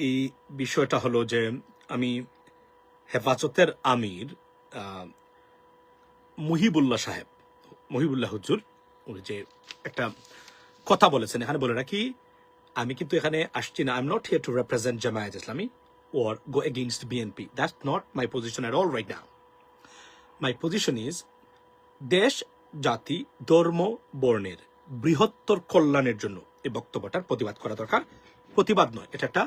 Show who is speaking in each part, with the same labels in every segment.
Speaker 1: এই বিষয়টা হলো যে আমি হেফাজতের আমির মুহিবুল্লাহ সাহেব, মুহিবুল্লাহ হুজুর, উনি যে একটা কথা বলেছেন, এখানে বলে রাখি আমি কিন্তু এখানে আসছি না, I am not here two represent Jamaat Islami or go against BNP. That's not my position at all right now. My position is দেশ, জাতি, ধর্ম, বর্ণের বৃহত্তর কল্যাণের জন্য এই বক্তব্যটার প্রতিবাদ করা দরকার। প্রতিবাদ নয়, এটা একটা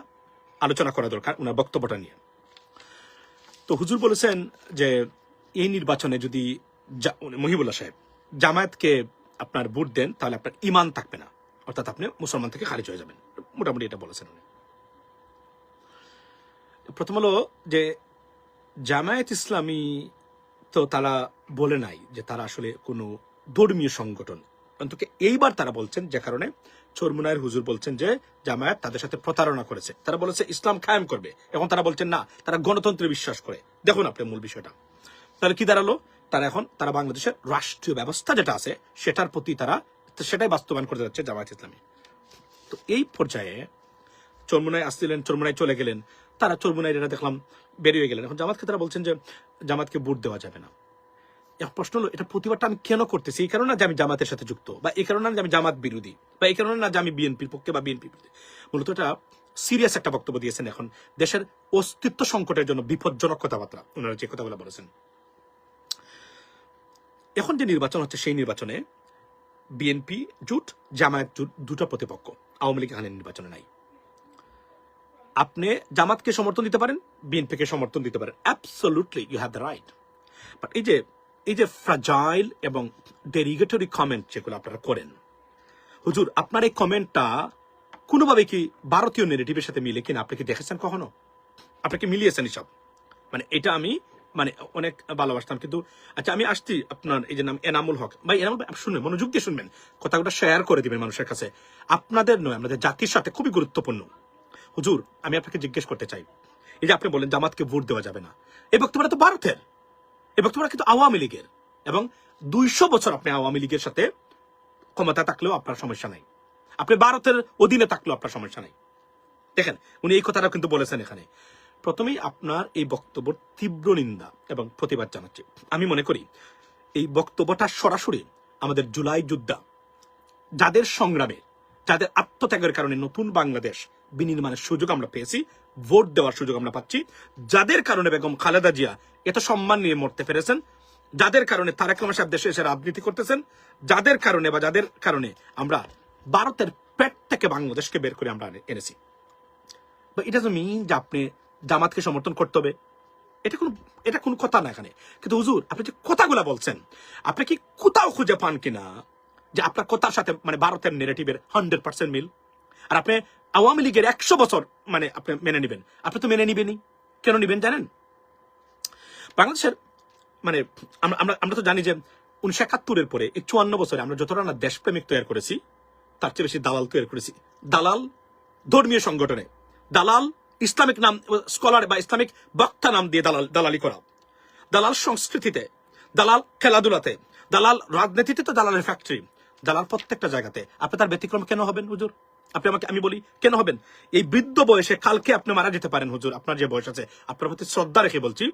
Speaker 1: আলোচনা করা দরকার ওনার বক্তব্যটা নিয়ে। তো হুজুর বলেছেন যে এই নির্বাচনে যদি মহিবুল্লাহ সাহেব জামায়াতকে আপনার ভোট দেন তাহলে আপনার ইমান থাকবে না, অর্থাৎ আপনি মুসলমান থেকে খারিজ হয়ে যাবেন, মোটামুটি এটা বলেছেন উনি। প্রথম হলো যে জামায়াত ইসলামী তো তারা বলে নাই যে তারা আসলে কোনো ধর্মীয় সংগঠন, অন্তত এইবার তারা বলছেন, যে কারণে চরমুনায়ের হুজুর বলছেন যে জামায়াত তাদের সাথে প্রতারণা করেছে, তারা বলেছে ইসলাম কায়েম করবে, এখন তারা বলছেন না তারা গণতন্ত্রে বিশ্বাস করে। দেখুন আপনি মূল বিষয়টা তাহলে কি দাঁড়ালো, তারা বাংলাদেশের রাষ্ট্রীয় ব্যবস্থা যেটা আছে সেটার প্রতি তারা সেটাই বাস্তবায়ন করতে যাচ্ছে জামায়াত ইসলামী। তো এই পর্যায়ে চরমুনায় আসছিলেন, চরমুনায় চলে গেলেন, তারা চরমুনায় এটা দেখলাম বেরিয়ে গেলেন, এখন জামাতকে তারা বলছেন যে জামাতকে ভোট দেওয়া যাবে না। এখন প্রশ্ন হলো এটা প্রতিবাদটা আমি কেন করতেছি? এই কারণে না যে আমি জামাতের সাথে যুক্ত, বা এই কারণে না যে আমি জামাত বিরোধী, বা এই কারণে না যে আমি বিএনপির পক্ষে বা বিএনপি বিরোধী। মূলত এটা সিরিয়াস একটা বক্তব্য দিয়েছেন, এখন দেশের অস্তিত্ব সংকটের জন্য বিপজ্জনক কথাবার্তা ওনারা যে কথাগুলো বলেছেন। এখন যে নির্বাচন হচ্ছে সেই নির্বাচনে বিএনপি জোট, জামায়াত জোট দুটো প্রতিপক্ষ, আওয়ামী লীগ এখানে নির্বাচনে নাই। আপনি জামাতকে সমর্থন দিতে পারেন, বিএনপিকে সমর্থন দিতে পারেন, absolutely you have the right. But এই যে ফ্রাজাইল এবং ডেরিগেটরি কমেন্ট যেগুলো আপনারা করেন, হুজুর আপনার এই কমেন্টটা কোনোভাবে কি ভারতীয় নেগেটিভের সাথে মিলে কিনা আপনি কি দেখেছেন কখনো? আপনি কি মিলিয়েছেন এসব? মানে এটা আমি অনেক ভালোবাসতাম, কিন্তু আচ্ছা আমি আসছি আপনার এই যে নাম এনামুল হক ভাই, এনামুল ভাই শুনবেন, মনোযোগ দিয়ে শুনবেন, কথাগুলো শেয়ার করে দিবেন মানুষের কাছে, আপনাদের নয় আমাদের জাতির সাথে খুবই গুরুত্বপূর্ণ। হুজুর আমি আপনাকে জিজ্ঞেস করতে চাই, এই যে আপনি বলেন জামাতকে ভোট দেওয়া যাবে না, এই বক্তব্যটা তো ভারতের, এই বক্তব্যটা কিন্তু আওয়ামী লীগের, এবং 200 বছর আপনি আওয়ামী লীগের সাথে ক্ষমতা থাকলেও আপনার সমস্যা নাই, আপনি ভারতের অধীনে থাকলেও আপনার সমস্যা নাই। দেখেন উনি এই কথাটা কিন্তু বলেছেন এখানে। প্রথমেই আপনার এই বক্তব্য তীব্র নিন্দা এবং প্রতিবাদ জানাচ্ছি। আমি মনে করি এই বক্তব্যটা সরাসরি আমাদের জুলাই যোদ্ধা, যাদের সংগ্রামে, যাদের আত্মত্যাগের কারণে নতুন বাংলাদেশ বিনির্মাণের সুযোগ আমরা পেয়েছি, ভোট দেওয়ার সুযোগ আমরা পাচ্ছি, যাদের কারণে বেগম খালেদা জিয়া এত সম্মান নিয়ে মরতে পেরেছেন, যাদের কারণে তারেক রহমান সাহেব দেশে এসে রাজনীতি করতেছেন, যাদের কারণে আমরা ভারতের পেট থেকে বাংলাদেশকে বের করে আমরা এনেছি। ইট ডাজন্ট মিন যে আপনি জামাতকে সমর্থন করতে হবে, এটা কোনো কথা না এখানে। কিন্তু হুজুর আপনি যে কথাগুলা বলছেন, আপনি কি কোথাও খুঁজে পান কিনা যে আপনার কথার সাথে ভারতের নেগেটিভের 100% মিল, আর আপনি আওয়ামী লীগের 100 বছর আপনি মেনে নিবেন? আপনি তো মেনে নিবেনই। কেন নিবেন জানেন? বাংলাদেশের আমরা তো জানি যে 1971-এর পরে এই 54 বছরে আমরা যতটা না দেশপ্রেমিক তৈরি করেছি, তার চেয়ে বেশি দালাল তৈরি করেছি। দালাল ধর্মীয় সংগঠনে, দালাল ইসলামিক নাম, স্কলার বা ইসলামিক বক্তা নাম দিয়ে দালালি করা, দালাল সংস্কৃতিতে, দালাল খেলাধুলাতে, দালাল রাজনীতিতে, তো দালালের ফ্যাক্টরি, দালাল প্রত্যেকটা জায়গাতে। আপনি তার ব্যতিক্রম কেন হবেন হুজুর? আমি বলি কেন হবেন? এই বৃদ্ধ বয়সে কালকে আপনি মারা যেতে পারেন হুজুর, আপনার যে বয়স আছে, আপনার প্রতি শ্রদ্ধা রেখে বলছি,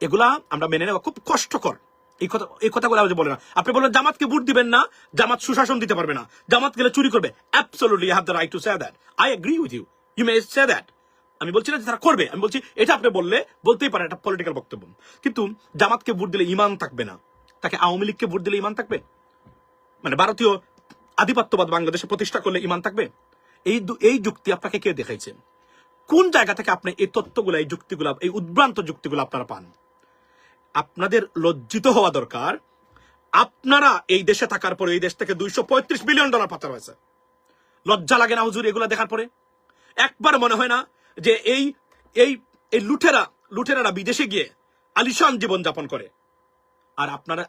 Speaker 1: এগুলা আমরা মেনে নেওয়া খুব কষ্টকর। এই কথাগুলো বলে না। আপনি বলেন জামাতকে ভোট দিবেন না, জামাত সুশাসন দিতে পারবে না, জামাত গেলে চুরি করবে। Absolutely you have the right to say that, I agree with you, you may say that. আমি বলছি না যে তারা করবে, আমি বলছি এটা আপনি বলতেই পারেন, এটা পলিটিক্যাল বক্তব্য। কিন্তু জামাতকে ভোট দিলে ইমান থাকবে না, তাকে আওয়ামী লীগকে ভোট দিলে ইমান থাকবে? ভারতীয় আধিপত্যবাদ বাংলাদেশে প্রতিষ্ঠা করলে ইমান থাকবে? এই যুক্তি আপনাকে কে দেখাইছে? কোন জায়গা থেকে আপনি এই তত্ত্বগুলা, এই যুক্তিগুলা, এই উদ্ভ্রান্ত যুক্তিগুলো আপনারা পান? আপনাদের লজ্জিত হওয়া দরকার। আপনারা এই দেশে থাকার পরে এই দেশ থেকে $235 বিলিয়ন পাচার হয়েছে। লজ্জা লাগে না হুজুর এগুলা দেখার পরে? একবার মনে হয় না যে এই লুটেরারা বিদেশে গিয়ে আলিশান জীবন যাপন করে, আর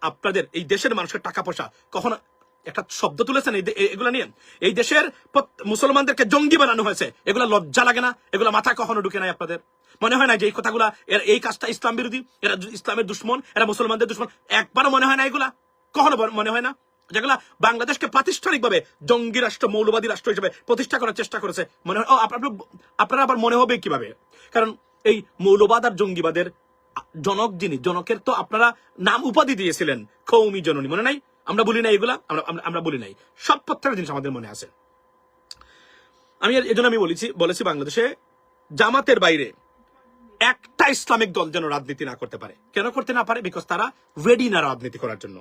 Speaker 1: আপনাদের এই দেশের মানুষের টাকা পয়সা কখনো একটা শব্দ তুলেছেন এগুলা নিয়ে? এই দেশের মুসলমানদেরকে জঙ্গি বানানো হয়েছে, এগুলা লজ্জা লাগে না? এগুলা মাথায় কখনো ঢুকে নাই আপনাদের? মনে হয় না যে এই কথাগুলা, এই কাজটা ইসলাম বিরোধী, এরা ইসলামের দুশ্মন, এরা মুসলমানদের দুশ্মন? একবারও মনে হয় না এগুলা? কখনো মনে হয় না? যেগুলা বাংলাদেশকে প্রাতিষ্ঠানিকভাবে জঙ্গি রাষ্ট্র, মৌলবাদী রাষ্ট্র হিসেবে প্রতিষ্ঠা করার চেষ্টা করেছে। মনে হয় আপনারা আবার মনে হবে কিভাবে, কারণ এই মৌলবাদ আর জঙ্গিবাদের জনক যিনি, জনকের তো আপনারা নাম উপাধি দিয়েছিলেন কওমি জননী, মনে নাই? আমরা বলি নাই এগুলা, আমরা বলি নাই, সব প্রত্যেকটা জিনিস আমাদের মনে আছে। আমি এজন্য আমি বলেছি বাংলাদেশে জামাতের বাইরে একটা ইসলামিক দল যেন রাজনীতি না করতে পারে। কেন করতে না পারে? বিকজ তারা রেডি না রাজনীতি করার জন্য,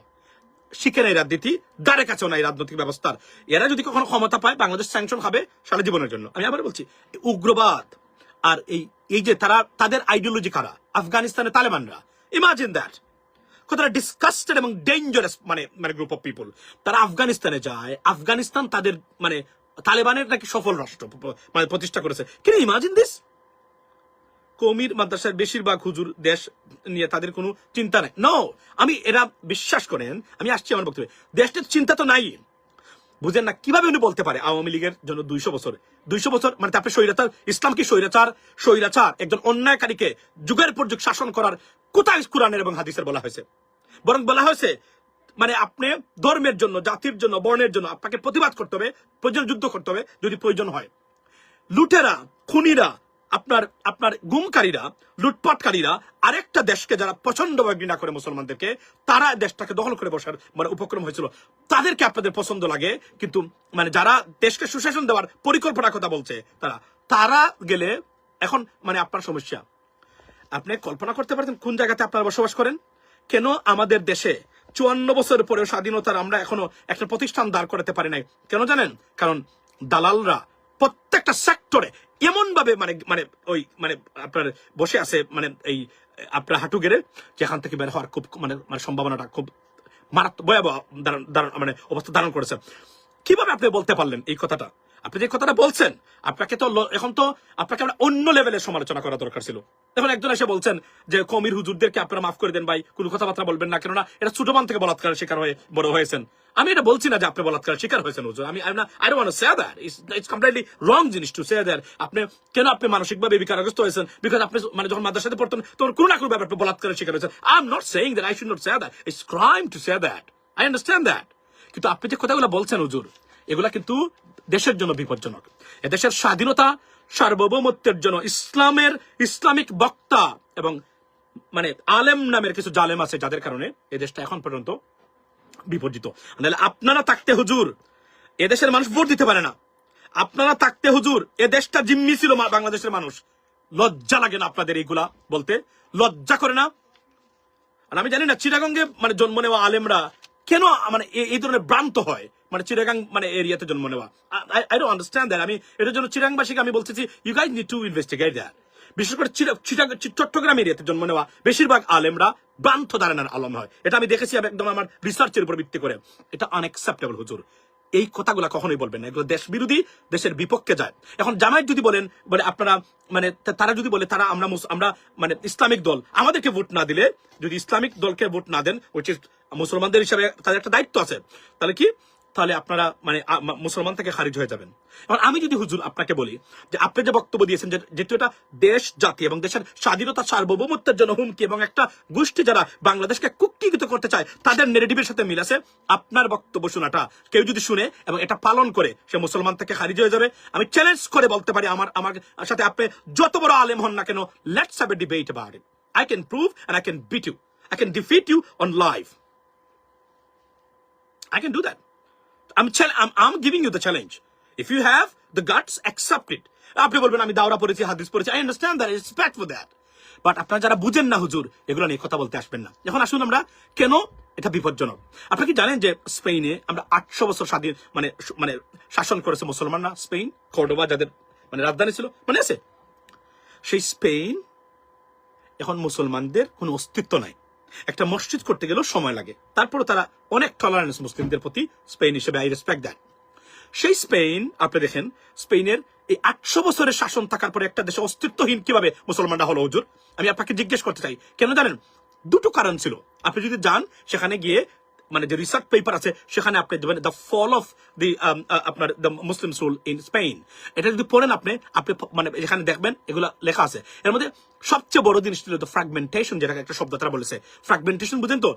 Speaker 1: শিখে নাই রাজনীতি, দ্বারে কাছেও নাই রাজনৈতিক ব্যবস্থার। এরা যদি কখনো ক্ষমতা পায় বাংলাদেশ স্যাংশন খাবে সারা জীবনের জন্য। আমি আবার বলছি, উগ্রবাদ আর এই যে তাদের আইডিওলজি কারা, আফগানিস্তানের তালেবানরা, ইমাজিন দ্যাট, কতটা ডিসকাস্টেড এবং ডেঞ্জারাস মানে গ্রুপ অফ পিপল। তারা আফগানিস্তানে যায়, আফগানিস্তান তাদের মানে তালেবানের নাকি সফল রাষ্ট্র মানে প্রতিষ্ঠা করেছে। কিন্তু ইমাজিন দিস, কওমির মাদ্রাসার বেশিরভাগ হুজুর দেশ নিয়ে তাদের কোনো চিন্তা নাই। নো, আমি এরা বিশ্বাস করেন, আমি আসছি আমার বক্তব্যে, দেশটার চিন্তা তো নাই। বুঝেন না কিভাবে উনি বলতে পারে আওয়ামী লীগের জন্য 200 বছর মানে আপনি স্বৈরাচার, ইসলাম কি স্বৈরাচার একজন অন্যায়কারীকে যুগের পর যুগ শাসন করার কোথায় কোরআনের এবং হাদিসের বলা হয়েছে? বরং বলা হয়েছে মানে আপনি ধর্মের জন্য, জাতির জন্য, বর্ণের জন্য আপনাকে প্রতিবাদ করতে হবে, প্রয়োজন যুদ্ধ করতে হবে যদি প্রয়োজন হয়। লুটেরা, খুনিরা, আপনার গুমকারীরা, লুটপাটকারীরা আরেকটা দেশকে যারা প্রচন্ডভাবে ঘৃণা করে মুসলমানদেরকে, তারা দেশটাকে দখল করে বসার মানে উপক্রম হয়েছিল। তাদেরকে আপনাদের পছন্দ লাগে, কিন্তু মানে যারা দেশকে সুশাসন দেওয়ার পরিকল্পনার কথা বলছে তারা গেলে এখন মানে আপনার সমস্যা। আপনি কল্পনা করতে পারতেন কোন জায়গাতে আপনারা বসবাস করেন? কেন আমাদের দেশে 54 বছর পরেও স্বাধীনতার আমরা এখনো একটা প্রতিষ্ঠান দাঁড় করাতে পারি নাই? কেন জানেন? কারণ দালালরা প্রত্যেকটা সেক্টরে এমন ভাবে মানে ওই মানে আপনার বসে আছে, মানে এই আপনার হাঁটু গেড়ে, যেখান থেকে বের হওয়ার খুব মানে সম্ভাবনাটা খুব মারাত্মক ভয়াবহ মানে অবস্থা ধারণ করেছে। কিভাবে আপনি বলতে পারলেন এই কথাটা? আপনি যে কথাটা বলছেন, আপনাকে তো এখন তো আপনাকে অন্য লেভেলের সমালোচনা করা দরকার ছিল। এখন একজন এসে বলছেন যে কওমির হুজুরদেরকে আপনারা মাফ করে দেন ভাই, কোনো কথাবার্তা বলবেন না, কেননা এটা ছোটমান থেকে বলাৎকারের শিকার হয়ে বড় হয়েছেন। আমি এটা বলছি না যে আপনি বলাৎকারের শিকার হয়েছেন হুজুর, I don't want to say that, it's completely রং জিনিস টু সে দ্যাট। আপনি মানসিকভাবে বিকারগ্রস্ত হয়েছেন বিকজ আপনি মানে যখন মাদ্রাসাতে পড়তেন তখন কোনো না কোনো ব্যাপারে আপনি বলাৎকারের শিকার হয়েছেন। I am not saying that I should not say that, it's crime two say that, I understand that. কিন্তু আপনি যে কথাগুলো বলছেন হুজুর, এগুলা কিন্তু দেশের জন্য বিপজ্জনক। এদেশের স্বাধীনতা, সার্বভৌমত্বের জন্য ইসলামিক বক্তা এবং মানে আলেম নামের কিছু জালেম আছে যাদের কারণে এদেশটা এখন পর্যন্ত বিপর্যিত। নাহলে আপনারা থাকতে হুজুর এদেশের মানুষ ভোট দিতে পারে না। আপনারা থাকতে হুজুর এ দেশটা জিম্মি ছিল বাংলাদেশের মানুষ। লজ্জা লাগে না আপনাদের এইগুলা বলতে? লজ্জা করে না? আর আমি জানি না চিটাগঙ্গে মানে জন্ম নেওয়া আলেমরা কেন মানে এই ধরনের ভ্রান্ত হয়, মানে চিটাগাং মানে এরিয়াতে জন্ম নেওয়া। I don't understand that. আমি এটার জন্য চিটাগাংবাসীকে আমি বলতেছি, you guys need to investigate that. বিশেষ করে চট্টগ্রাম এরিয়াতে জন্ম নেওয়া বেশিরভাগ আলেমরা ভ্রান্ত ধারণার আলম হয়। এটা আমি দেখেছি একদম আমার রিসার্চের উপর ভিত্তি করে। এটা আনএক্সেপ্টেবল হুজুর, এই কথাগুলা কখনোই বলবেন না, এগুলো দেশ বিরোধী, দেশের বিপক্ষে যায়। এখন জামায়াত যদি বলেন বলে আপনারা মানে তারা যদি বলে তারা আমরা মানে ইসলামিক দল, আমাদেরকে ভোট না দিলে, যদি ইসলামিক দলকে ভোট না দেন, উইচ ইজ মুসলমানদের হিসাবে তাদের একটা দায়িত্ব আছে, তাহলে কি তাহলে আপনারা মানে মুসলমান থেকে খারিজ হয়ে যাবেন। এখন আমি যদি হুজুর আপনাকে বলি যে আপনি যে বক্তব্য দিয়েছেন যেহেতু এটা দেশ জাতি এবং দেশের স্বাধীনতা সার্বভৌমত্বের জন্য হুমকি, এবং একটা গোষ্ঠী যারা বাংলাদেশকে কুক্ষিগত করতে চায় তাদের নেগেটিভের সাথে মিল আছে, আপনার বক্তব্য শোনাটা কেউ যদি শুনে এবং এটা পালন করে সে মুসলমান থেকে খারিজ হয়ে যাবে। আমি চ্যালেঞ্জ করে বলতে পারি আমার সাথে আপনি যত বড় আলেম হন না কেন, let's have a debate about it. I can prove and I can beat you. I can defeat you on live. I can do that. I'm giving you the challenge. If you have the guts, accept it. আপনি বলবেন আমি দাওরা পড়েছি, হাদিস পড়েছি, I understand that, I respect for that. But আপনারা যারা বুঝেন না হুজুর, এগুলো নিয়ে কথা বলতে আসবেন না। এখন আসুন আমরা কেন এটা বিপজ্জনক। আপনি কি জানেন যে স্পেনে আমরা 800 বছর স্বাধীন মানে শাসন করেছে মুসলমানরা? স্পেন, কর্ডোবা যাদের মানে রাজধানী ছিল, মনে আছে? সেই স্পেন এখন মুসলমানদের কোনো অস্তিত্ব নাই। একটা মসজিদ করতে গেলেও সময় লাগে, তারপরে তারা অনেক টলারেন্স মুসলিমদের প্রতি স্পেন হিসেবে, আই রেসপেক্ট দ্যাট। সেই স্পেন আপনি দেখেন, স্পেনের এই 800 বছরের শাসন থাকার পরে একটা দেশে অস্তিত্বহীন কিভাবে মুসলমানরা হলো হুজুর? আমি আপনাকে জিজ্ঞেস করতে চাই কেন জানেন? দুটো কারণ ছিল। আপনি যদি যান সেখানে গিয়ে মানে যে রিসার্চ পেপার আছে সেখানে আপনি দেবেন দ্য ফল অফ দি আপনার the Muslim rule in Spain. এটা যদি পড়েন আপনি মানে এখানে দেখবেন এগুলা লেখা আছে। এর মধ্যে সবচেয়ে বড় জিনিস ছিল দ্য ফ্র্যাগমেন্টেশন, যেটাকে একটা শব্দ তারা বলেছে ফ্র্যাগমেন্টেশন, বুঝেন তো?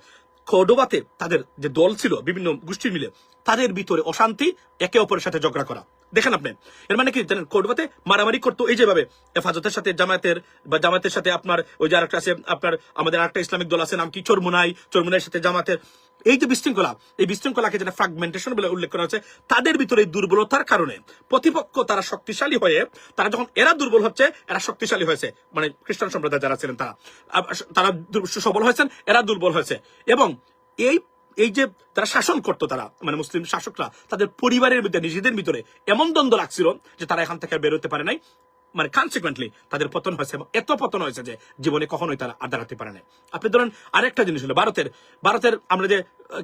Speaker 1: কর্ডোবাতে তাদের যে দল ছিল বিভিন্ন গোষ্ঠীর মিলে, তাদের ভিতরে অশান্তি, একে অপরের সাথে ঝগড়া করা। দেখেন আপনি, এর মানে কি জানেন, কর্ডোবাতে মারামারি করতো এই যেভাবে হেফাজতের সাথে জামায়াতের, বা জামায়াতের সাথে আপনার ওই যে আরেকটা আছে, আপনার আমাদের আরেকটা ইসলামিক দল আছে নাম কি, চরমুনাইয়ের সাথে জামায়াতের এই যে বিশৃঙ্খলা, এই বিশৃঙ্খলাকে যেটা ফ্রাগমেন্টেশন বলে উল্লেখ করা হচ্ছে, তাদের ভিতরে দুর্বলতার কারণে প্রতিপক্ষ তারা শক্তিশালী হয়ে, তারা যখন এরা দুর্বল হচ্ছে, এরা শক্তিশালী হয়েছে, মানে খ্রিস্টান সম্প্রদায় যারা ছিলেন তারা সবল হয়েছেন, এরা দুর্বল হয়েছে। এবং এই যে তারা শাসন করতো, তারা মানে মুসলিম শাসকরা তাদের পরিবারের ভিতরে, নিজেদের ভিতরে এমন দ্বন্দ্ব লাগছিল যে তারা এখান থেকে বেরোতে পারে নাই, মানে কনসিকুয়েন্টলি তাদের পতন হয়েছে, এবং এত পতন হয়েছে যে জীবনে কখনোই তারা আর দাঁড়াতে পারে না। আপনি ধরেন আরেকটা জিনিস হলো ভারতের আমরা যে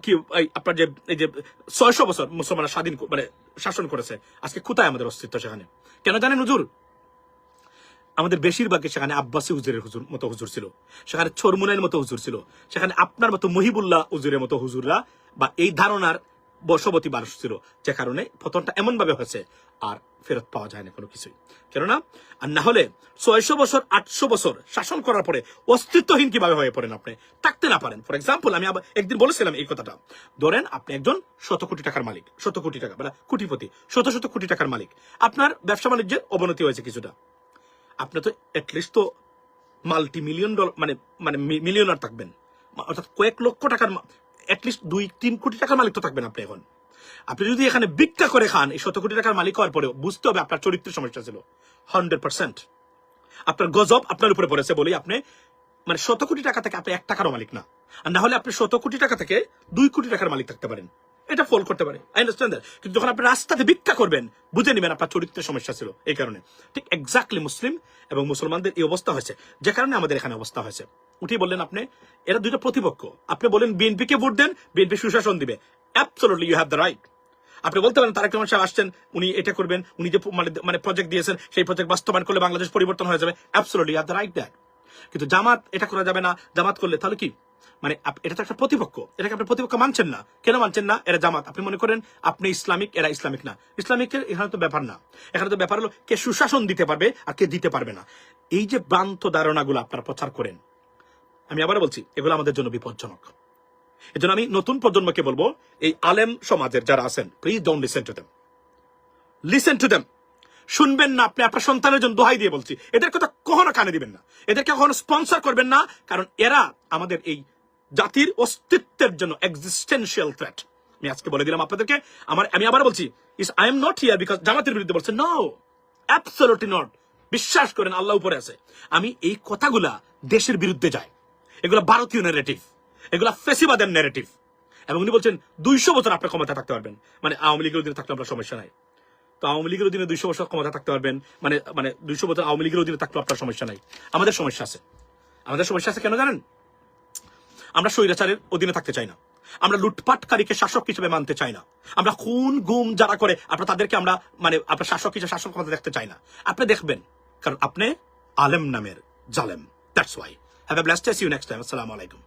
Speaker 1: কি আপনার যে এই যে 600 বছর মুসলমানরা স্বাধীন মানে শাসন করেছে, আজকে কোথায় আমাদের অস্তিত্ব সেখানে? কেন জানেন হুজুর? আমাদের বেশিরভাগই সেখানে আব্বাসী হুজুরের মতো হুজুর ছিল, সেখানে চরমুনাইয়ের মতো হুজুর ছিল, সেখানে আপনার মতো মহিবুল্লাহ হুজুরের মতো হুজুররা বা এই ধারণার বশবর্তী মানুষ ছিল, যে কারণে পতনটা এমন ভাবে হয়েছে আর ফেরত পাওয়া যায় না কোনো কিছুই। কেননা আর না হলে 600 বছর 800 বছর শাসন করার পরে অস্তিত্বহীন কিভাবে হয়ে পড়েন, আপনি থাকতে না পারেন। ফর এক্সাম্পল, আমি আবার একদিন বলেছিলাম এই কথাটা, ধরেন আপনি একজন 100 কোটি টাকার মালিক, 100 কোটি টাকা মানে কোটিপতি, 100 কোটি টাকার মালিক, আপনার ব্যবসা বাণিজ্যের অবনতি হয়েছে কিছুটা, আপনি তো এটলিস্ট তো মাল্টি মিলিয়ন ডলার মানে মানে মিলিয়নার থাকবেন, অর্থাৎ কয়েক লক্ষ টাকার, এটলিস্ট 2-3 কোটি টাকার মালিক তো থাকবেন আপনি। এখন আপনি যদি এখানে ভিক্ষা করে খান, এই 100 কোটি টাকার মালিক হওয়ার পরেও বুঝতে হবে আপনার চরিত্রের সমস্যা ছিল 100%। আপনার গজব আপনার উপরে পড়েছে বলেই আপনি মানে 100 কোটি টাকা থেকে আপনি 1 টাকারও মালিক না, আর না হলে আপনি 100 কোটি টাকা থেকে 2 কোটি টাকার মালিক থাকতে পারেন, এটা ফল করতে পারে। I understand that. কিন্তু যখন আপনি রাস্তাতে ভিক্ষা করবেন, বুঝে নেবেন আপনার চরিত্রের সমস্যা ছিল এই কারণে। ঠিক এক্স্যাক্টলি মুসলিম এবং মুসলমানদের এই অবস্থা হয়েছে, যে কারণে আমাদের এখানে অবস্থা হয়েছে। উঠি বললেন আপনি, এরা দুইটা প্রতিপক্ষ, আপনি বলেন বিএনপি কে ভোট দেন, বিএনপি সুশাসন দিবে, absolutely you have the right. আপনি বলতে পারেন তারেক রহমান সাহেব আসছেন, উনি এটা করবেন, উনি যে মানে প্রজেক্ট দিয়েছেন সেই প্রজেক্ট বাস্তবায়ন করলে বাংলাদেশ পরিবর্তন হয়ে যাবে, absolutely you have the right that. কিন্তু জামাত এটা করা যাবে না, জামাত করলে তাহলে কি, মানে এটা তো একটা প্রতিপক্ষ, এটাকে আপনি প্রতিপক্ষ মানছেন না। কেন মানছেন না? এরা জামাত, আপনি মনে করেন আপনি ইসলামিক, এরা ইসলামিক না। ইসলামিকের এখানে তো ব্যাপার না, এখানে তো ব্যাপার হলো কে সুশাসন দিতে পারবে আর কে দিতে পারবে না। এই যে ভ্রান্ত ধারণাগুলো আপনারা প্রচার করেন, আমি আবার বলছি এগুলো আমাদের জন্য বিপজ্জনক। এজন্য আমি নতুন প্রজন্মকে বলবো, এই আলেম সমাজের যারা আছেন, please don't listen to them, শুনবেন না। আপনি আপনার সন্তানের জন্য দোহাই দিয়ে বলছি, এদের কথা কখনো কানে দিবেন না, এদেরকে কখনো স্পন্সর করবেন না, কারণ এরা আমাদের এই জাতির অস্তিত্বের জন্য এক্সিস্টেন্সিয়াল থ্রেট। আমি আজকে বলে দিলাম আপনাদেরকে, আমি আবার বলছি, I am not here because জামাতের বিরুদ্ধে বলছে, নো, অ্যাবসলিউটলি নট। বিশ্বাস করেন আল্লাহ উপরে আছে, আমি এই কথাগুলা দেশের বিরুদ্ধে যাই, এগুলা ভারতীয় ন্যারেটিভ, এগুলা ফেসিবাদের ন্যারেটিভ। এবং উনি বলছেন 200 বছর আপনার ক্ষমতা থাকতে পারবেন, মানে আওয়ামী লীগের অধীনে থাকলে আপনার সমস্যা নাই। তো আওয়ামী লীগের অধীনে 200 বছর ক্ষমতা থাকতে পারবেন, মানে 200 বছর আওয়ামী লীগের অধীনে থাকলে আপনার সমস্যা নাই। আমাদের সমস্যা আছে, কেন জানেন? আমরা স্বৈরাচারের অধীনে থাকতে চাই না, আমরা লুটপাটকারীকে শাসক হিসেবে মানতে চাই না, আমরা খুন গুম যারা করে আপনার তাদেরকে আমরা মানে আপনার শাসক হিসেবে শাসন ক্ষমতা দেখতে চাই না। আপনি দেখবেন, কারণ আপনি আলেম নামের জালেম। That's why. Have a blessed day, see you next time. আসসালামু আলাইকুম।